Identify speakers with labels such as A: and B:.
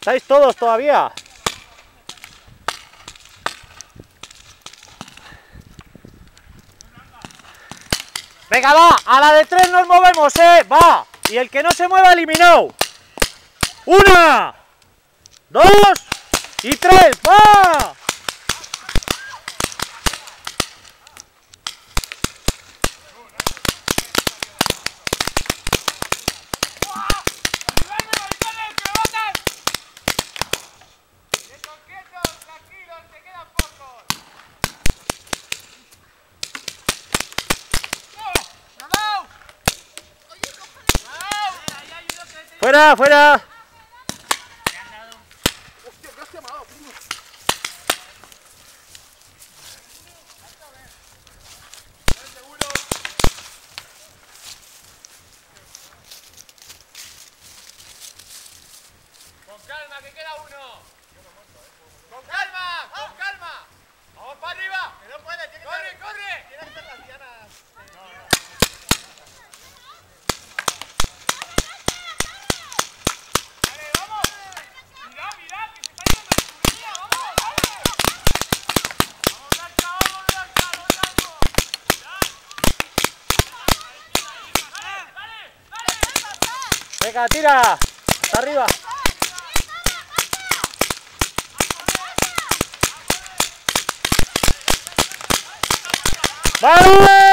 A: ¿Estáis todos todavía? Venga, va, a la de 3 nos movemos, va. Y el que no se mueva, eliminado. 1, 2 y 3, va. ¡Fuera, fuera!
B: ¡Hostia, qué has llamado, primo! ¡Seguro! ¡Con calma, que queda uno! ¡Con calma! ¡Con calma! ¡Vamos para arriba! ¡Que no puede! ¡Corre, corre! ¡Tienes que hacer las dianas!
A: Venga, tira, hasta arriba. ¡Vale!